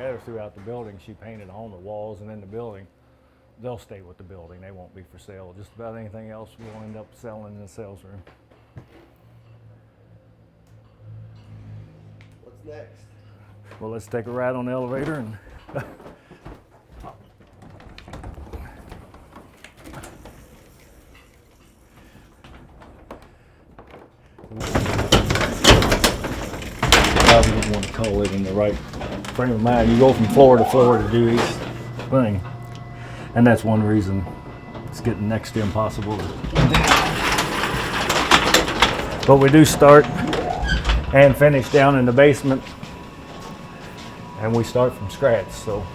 scattered throughout the building. She painted on the walls and in the building. They'll stay with the building. They won't be for sale. Just about anything else we'll end up selling in the sales room. What's next? Well, let's take a ride on the elevator and probably didn't want to call it in the right frame of mind. You go from floor to floor to do each thing, and that's one reason it's getting next to impossible. But we do start and finish down in the basement, and we start from scratch. So,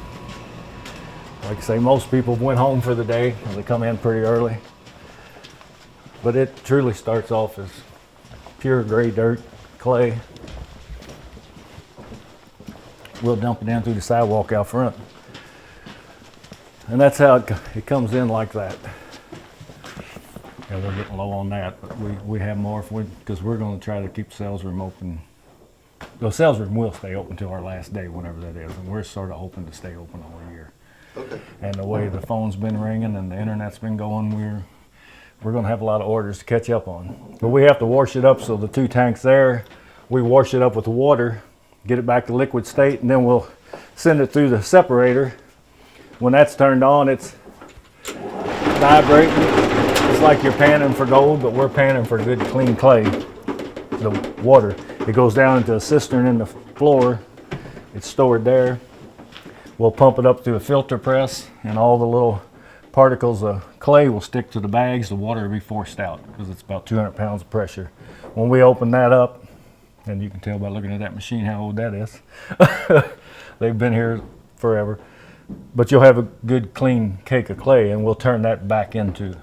like I say, most people went home for the day and they come in pretty early. But it truly starts off as pure gray dirt, clay. We'll dump it in through the sidewalk out front. And that's how it comes in like that. Yeah, we're getting low on that, but we have more because we're going to try to keep the sales room open. The sales room will stay open till our last day, whenever that is, and we're sort of hoping to stay open all year. Okay. And the way the phone's been ringing and the internet's been going, we're going to have a lot of orders to catch up on. But we have to wash it up, so the 2 tanks there, we wash it up with the water, get it back to liquid state, and then we'll send it through the separator. When that's turned on, it's vibrating. It's like you're panning for gold, but we're panning for good clean clay. The water, it goes down into a cistern in the floor. It's stored there. We'll pump it up through a filter press, and all the little particles of clay will stick to the bags. The water will be forced out because it's about 200 pounds of pressure. When we open that up, and you can tell by looking at that machine how old that is. They've been here forever. But you'll have a good clean cake of clay, and we'll turn that back into,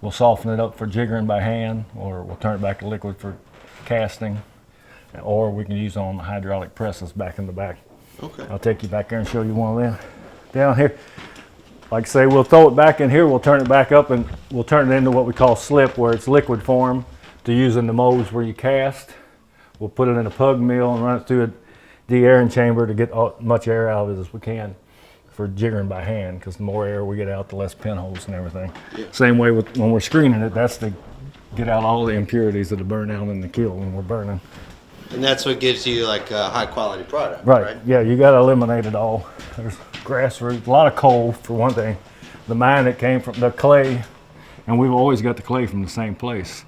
we'll soften it up for jiggering by hand, or we'll turn it back to liquid for casting, or we can use it on the hydraulic presses back in the back. Okay. I'll take you back there and show you one of them. Down here, like I say, we'll throw it back in here, we'll turn it back up, and we'll turn it into what we call slip, where it's liquid form to use in the molds where you cast. We'll put it in a pug mill and run it through a de-airing chamber to get as much air out of it as we can for jiggering by hand, because the more air we get out, the less pinholes and everything. Yeah. Same way with when we're screening it, that's to get out all the impurities that are burned out in the kiln when we're burning. And that's what gives you like a high quality product, right? Yeah, you got to eliminate it all. There's grass roots, a lot of coal for one thing. The mine that came from the clay, and we've always got the clay from the same place.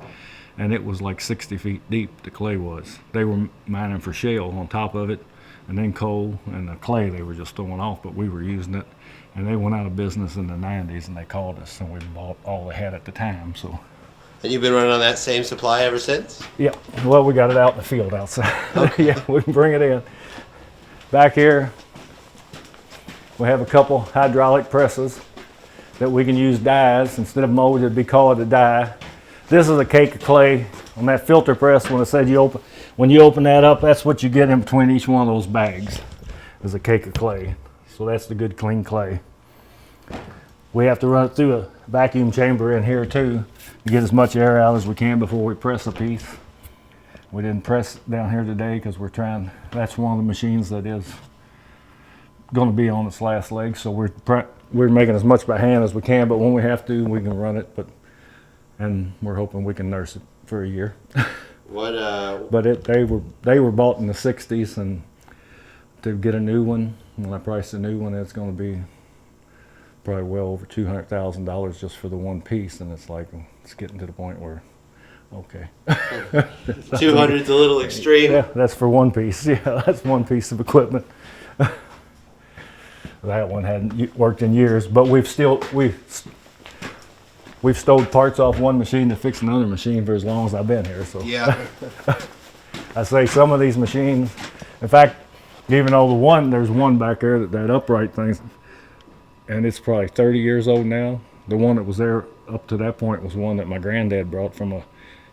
And it was like 60 feet deep, the clay was. They were mining for shale on top of it, and then coal, and the clay they were just throwing off, but we were using it. And they went out of business in the 90s, and they called us, and we bought all they had at the time. So. And you've been running on that same supply ever since? Yeah, well, we got it out in the field outside. Okay. Yeah, we can bring it in. Back here, we have a couple hydraulic presses that we can use dies. Instead of mold, it'd be called a die. This is a cake of clay on that filter press. When I said when you open that up, that's what you get in between each one of those bags, is a cake of clay. So that's the good clean clay. We have to run it through a vacuum chamber in here too to get as much air out as we can before we press a piece. We didn't press down here today because that's one of the machines that is going to be on its last leg. So we're making as much by hand as we can, but when we have to, we can run it. And we're hoping we can nurse it for a year. But they were bought in the 60s, and to get a new one, when I price a new one, it's going to be probably well over $200,000 just for the one piece, and it's getting to the point where, okay. 200's a little extreme. Yeah, that's for one piece. Yeah, that's one piece of equipment. That one hadn't worked in years, but we've stowed parts off one machine to fix another machine for as long as I've been here. So yeah. I say some of these machines, in fact, even though there's one back there that upright thing, and it's probably 30 years old now. The one that was there up to that point was one that my granddad brought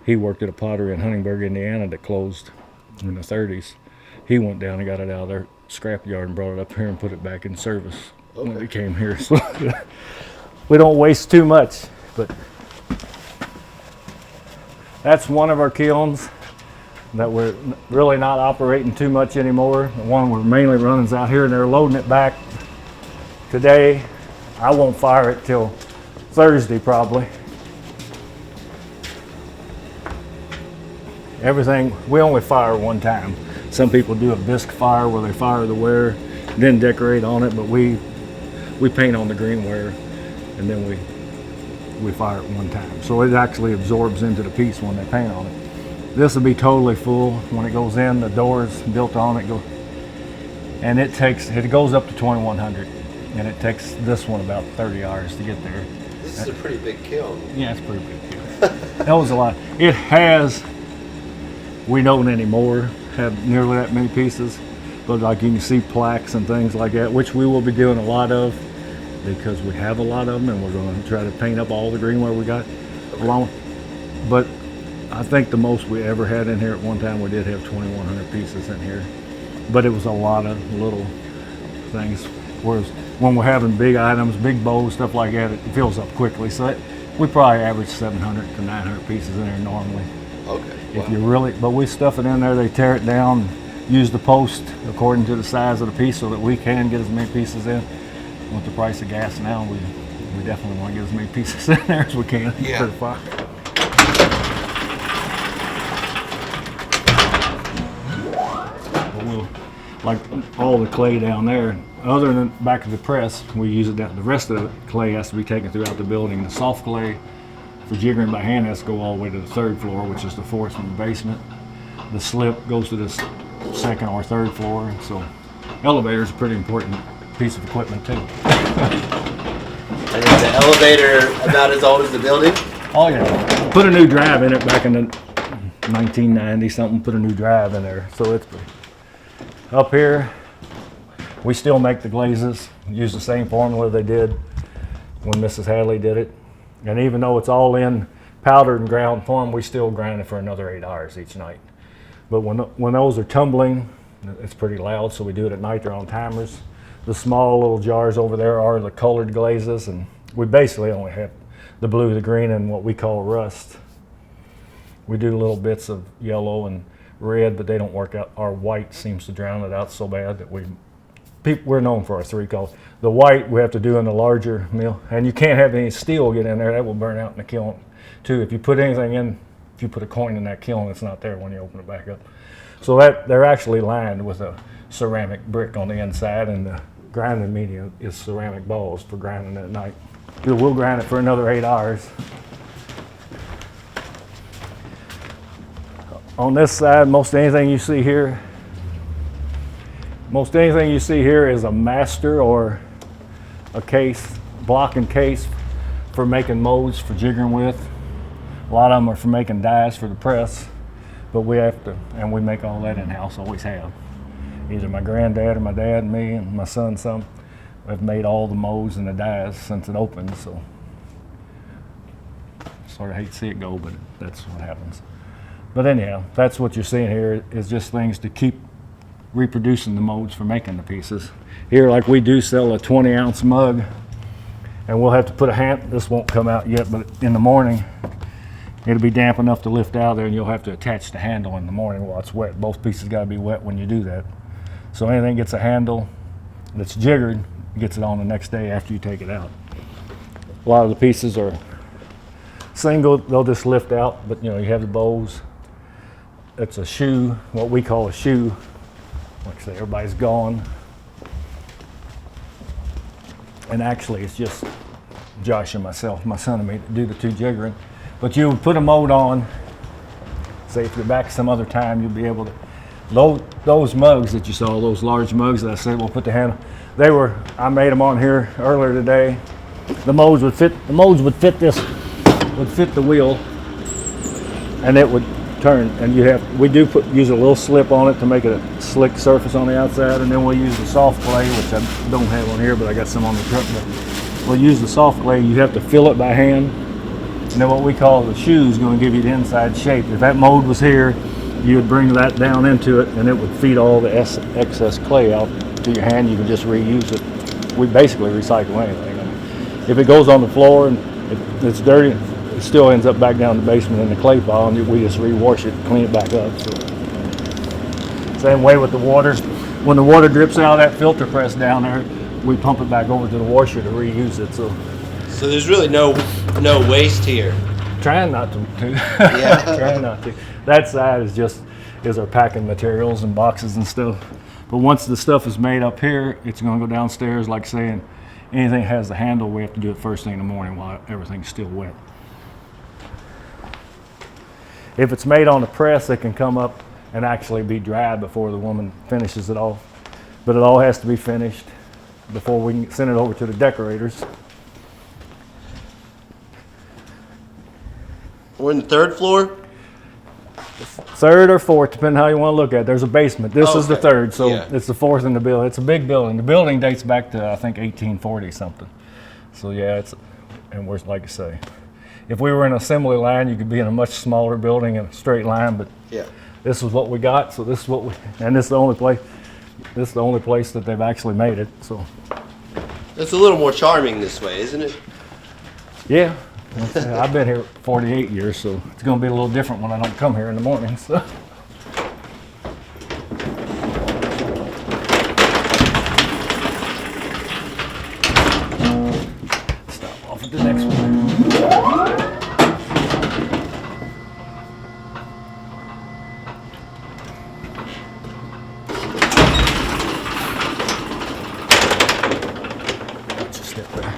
he worked at a pottery in Huntingburg, Indiana that closed in the 30s. He went down and got it out of their scrap yard and brought it up here and put it back in service when we came here. So we don't waste too much. But that's one of our kilns. that we're really not operating too much anymore. The one we're mainly running is out here, and they're loading it back today. I won't fire it till Thursday probably. Everything, we only fire one time. Some people do a bisque fire where they fire the ware, then decorate on it, but we paint on the green ware, and then we fire it one time. So it actually absorbs into the piece when they paint on it. This will be totally full when it goes in. The doors built on it go, and it goes up to 2,100, and it takes this one about 30 hours to get there. This is a pretty big kiln. Yeah, it's pretty big. That was a lot. It has, we don't anymore have nearly that many pieces, but like you can see plaques and things like that, which we will be doing a lot of because we have a lot of them, and we're going to try to paint up all the greenware we got along. But I think the most we ever had in here at one time, we did have 2,100 pieces in here, but it was a lot of little things. Whereas when we're having big items, big bowls, stuff like that, it fills up quickly. So we probably average 700 to 900 pieces in there normally. Okay. If you really, but we stuff it in there, they tear it down, use the post according to the size of the piece so that we can get as many pieces in. With the price of gas now, we definitely want to get as many pieces in there as we can for the fire. But we'll, like all the clay down there, other than back of the press, we use it down. The rest of the clay has to be taken throughout the building. The soft clay for jiggering by hand has to go all the way to the third floor, which is the fourth from the basement. The slip goes to the second or third floor. So elevator is a pretty important piece of equipment too. And is the elevator about as old as the building? Oh yeah. Put a new drive in it back in the 1990 something, put a new drive in there. So it's pretty. Up here, we still make the glazes, use the same formula they did when Mrs. Hadley did it. And even though it's all in powdered and ground form, we still grind it for another 8 hours each night. But when those are tumbling, it's pretty loud, so we do it at night. They're on timers. The small little jars over there are the colored glazes, and we basically only have the blue, the green, and what we call rust. We do little bits of yellow and red, but they don't work out. Our white seems to drown it out so bad that we're known for our 3 colors. The white we have to do in the larger mill, and you can't have any steel get in there. That will burn out in the kiln too. If you put anything in, if you put a coin in that kiln, it's not there when you open it back up. So that they're actually lined with a ceramic brick on the inside, and the grinding medium is ceramic balls for grinding at night. We'll grind it for another 8 hours. On this side, most anything you see here is a master or a case, block and case for making molds for jiggering with. A lot of them are for making dies for the press, but we have to, and we make all that in-house, always have. Either my granddad or my dad and me and my son, some have made all the molds and the dies since it opened, so sort of hate to see it go, but that's what happens. But anyhow, that's what you're seeing here is just things to keep reproducing the molds for making the pieces. Here, like we do sell a 20-ounce mug, and we'll have to put a hand, this won't come out yet, but in the morning, it'll be damp enough to lift out there, and you'll have to attach the handle in the morning while it's wet. Both pieces gotta be wet when you do that. So anything gets a handle that's jiggered, gets it on the next day after you take it out. A lot of the pieces are single, they'll just lift out, but you know, you have the bows. It's a shoe, what we call a shoe. Like I say, everybody's gone. And actually it's just Josh and myself, my son and me, to do the 2 jiggering. But you would put a mold on, say if you're back some other time, you'll be able to, those mugs that you saw, those large mugs that I said we'll put the handle, I made them on here earlier today. The molds would fit this, would fit the wheel, and it would turn, and we do use a little slip on it to make it a slick surface on the outside, and then we'll use the soft clay, which I don't have on here, but I got some on the truck. But we'll use the soft clay. You have to fill it by hand, and then what we call the shoe is going to give you the inside shape. If that mold was here, you would bring that down into it, and it would feed all the excess clay out to your hand. You can just reuse it. We basically recycle anything. If it goes on the floor and it's dirty, it still ends up back down in the basement in the clay pile, and we just rewash it, clean it back up. So Same way with the water. When the water drips out of that filter press down there, we pump it back over to the washer to reuse it. So there's really no waste here. trying not to. Yeah. Trying not to. That side is our packing materials and boxes and stuff. But once the stuff is made up here, it's going to go downstairs. Like saying, anything that has the handle, we have to do it first thing in the morning while everything's still wet. If it's made on the press, it can come up and actually be dried before the woman finishes it off. But it all has to be finished before we can send it over to the decorators. We're in the 3rd floor? 3rd or 4th, depending how you want to look at it. There's a basement. This is the 3rd, so Yeah. it's the 4th in the building. It's a big building. The building dates back to, I think, 1840 something. So yeah, and we're, like I say, if we were in an assembly line, you could be in a much smaller building in a straight line, but Yeah. this is what we got, so this is what and this is the only place that they've actually made it, so. It's a little more charming this way, isn't it? Yeah, I've been here 48 years, so it's gonna be a little different when I don't come here in the morning, so. Stop off at the next one. Just step there.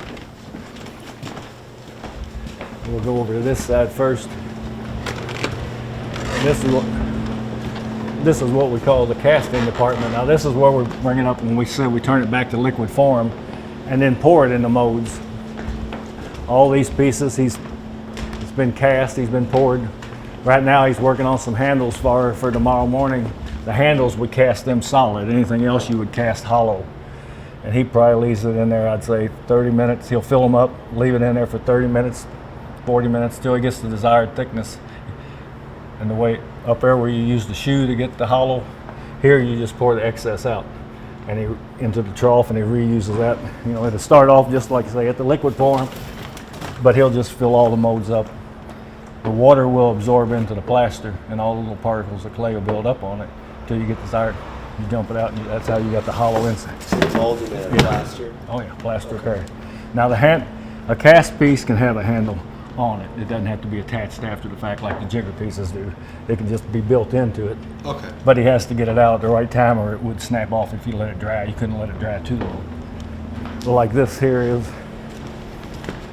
We'll go over to this side first. This is what we call the casting department. Now this is where we're bringing up when we said we turn it back to liquid form and then pour it in the molds. All these pieces, it's been cast, he's been poured. Right now he's working on some handles for tomorrow morning. The handles, we cast them solid. Anything else you would cast hollow. And he probably leaves it in there, I'd say 30 minutes. He'll fill them up, leave it in there for 30 minutes, 40 minutes till he gets the desired thickness. And the way up there where you use the shoe to get the hollow, here you just pour the excess out and into the trough, and he reuses that. You know, it'll start off just like I say at the liquid form, but he'll just fill all the molds up. The water will absorb into the plaster, and all the little particles of clay will build up on it until you get desired. You dump it out, and that's how you got the hollow inside. Molding it in plaster. Oh yeah, plaster repair. Now a cast piece can have a handle on it. It doesn't have to be attached after the fact like the jigger pieces do. It can just be built into it. Okay. But he has to get it out at the right time or it would snap off if you let it dry. You couldn't let it dry too long. So like this here is,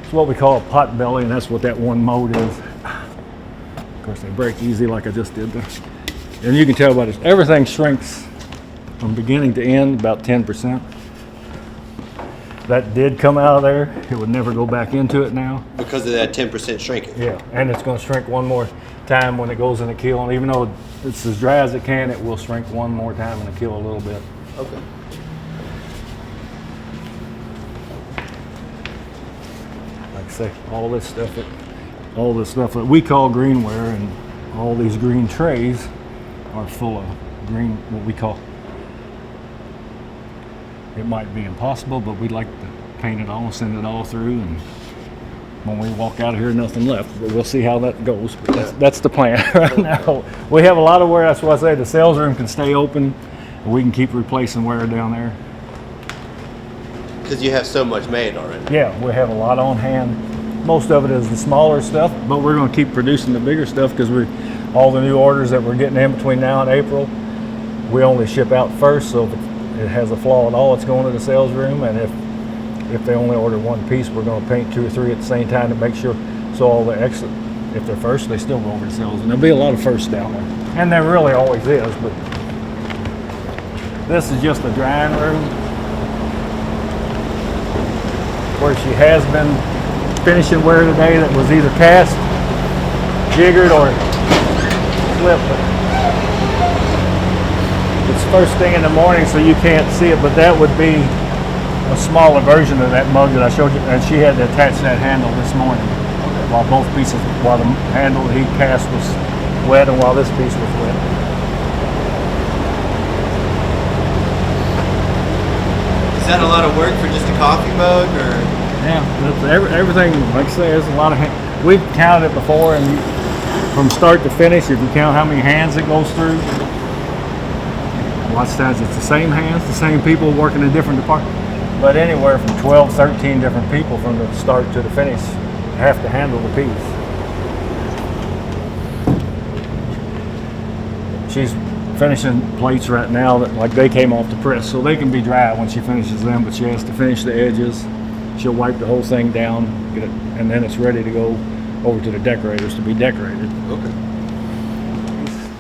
it's what we call a pot belly, and that's what that one mold is. Of course they break easy like I just did there. And you can tell by this, everything shrinks from beginning to end about 10%. That did come out of there. It would never go back into it now. Because of that 10% shrinking. Yeah, and it's going to shrink one more time when it goes in the kiln. Even though it's as dry as it can, it will shrink one more time in the kiln a little bit. Okay. Like I say, all this stuff that we call greenware, and all these green trays are full of green, what we call. It might be impossible, but we'd like to paint it all, send it all through, and when we walk out of here, nothing left. But we'll see how that goes. But that's the plan right now. We have a lot of wear. That's why I say the sales room can stay open, and we can keep replacing wear down there. Because you have so much made already. Yeah, we have a lot on hand. Most of it is the smaller stuff, but we're going to keep producing the bigger stuff because all the new orders that we're getting in between now and April, we only ship out first. So if it has a flaw at all, it's going to the sales room, and if they only order one piece, we're going to paint 2 or 3 at the same time to make sure, so all the extra, if they're first, they still go over to sales, and there'll be a lot of firsts down there, and there really always is. But this is just a drying room where she has been finishing wear today that was either cast, jiggered, or flipped. It's first thing in the morning, so you can't see it, but that would be a smaller version of that mug that I showed you, and she had to attach that handle this morning while the handle he cast was wet and while this piece was wet. Is that a lot of work for just a coffee mug, or? Yeah, everything, like I say, there's a lot of we've counted it before, and from start to finish, if you count how many hands it goes through, Lots of times it's the same hands, the same people working in different departments. But anywhere from 12, 13 different people from the start to the finish have to handle the piece. She's finishing plates right now that like they came off the press, so they can be dry when she finishes them, but she has to finish the edges. She'll wipe the whole thing down, get it, and then it's ready to go over to the decorators to be decorated. Okay.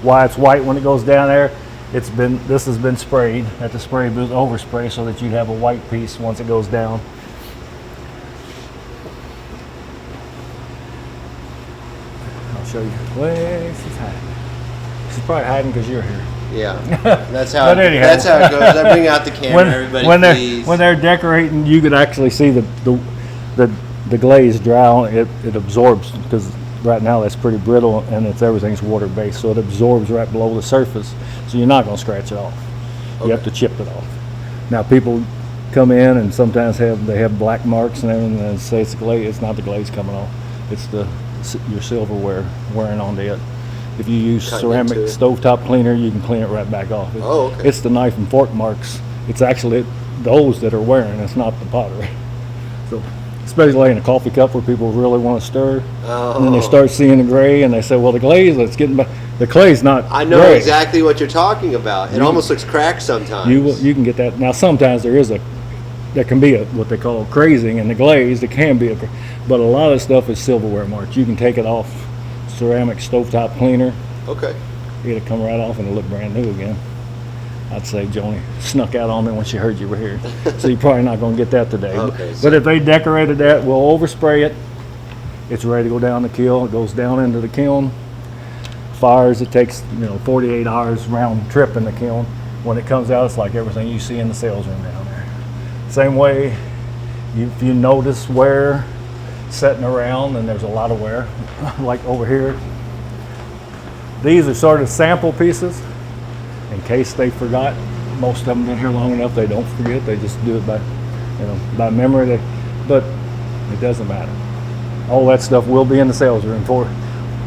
Why it's white when it goes down there, this has been sprayed at the spray booth, overspray, so that you'd have a white piece once it goes down. I'll show you. Well, she's hiding. She's probably hiding because you're here. Yeah, that's how. But anyhow. That's how it goes. I bring out the camera. Everybody, please. When they're decorating, you could actually see the glaze dry on it. It absorbs, because right now that's pretty brittle and everything's water based, so it absorbs right below the surface. So you're not going to scratch it off. Okay. You have to chip it off. Now people come in and sometimes they have black marks and everything, and say it's the glaze. It's not the glaze coming off. It's your silverware wearing onto it. If you use ceramic stovetop cleaner, you can clean it right back off. Okay. It's the knife and fork marks. It's actually those that are wearing. It's not the pottery. So, especially in a coffee cup where people really want to stir, and then they start seeing the gray, and they say, "Well, the glaze, let's get back." The clay's not. I know gray. exactly what you're talking about. It almost looks cracked sometimes. You can get that. Now, sometimes there can be what they call crazing in the glaze. It can be but a lot of stuff is silverware marks. You can take it off. Ceramic stovetop cleaner. Okay. It'll come right off and it'll look brand new again. I'd say Joni snuck out on me when she heard you were here. So you're probably not going to get that today. Okay, but if they decorated that, we'll overspray it. It's ready to go down the kiln. It goes down into the kiln. Fires, it takes 48 hours round trip in the kiln. When it comes out, it's like everything you see in the sales room down there. Same way, if you notice Ware sitting around, and there's a lot of Ware, like over here. These are sort of sample pieces in case they forgot. Most of them been here long enough, they don't forget. They just do it by memory. But it doesn't matter. All that stuff will be in the sales room for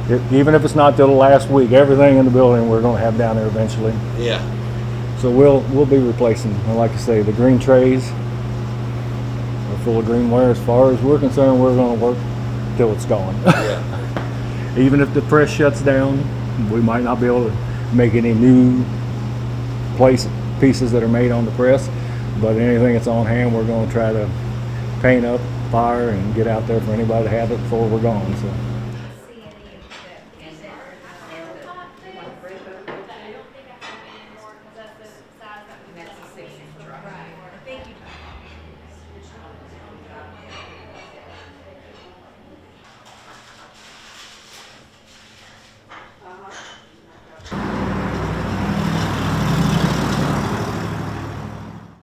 it, even if it's not till the last week. Everything in the building we're going to have down there eventually. Yeah. So we'll be replacing, and like I say, the green trays are full of green Ware. As far as we're concerned, we're going to work till it's gone. Yeah. Even if the press shuts down, we might not be able to make any new pieces that are made on the press, but anything that's on hand, we're going to try to paint up, fire, and get out there for anybody to have it before we're gone. So.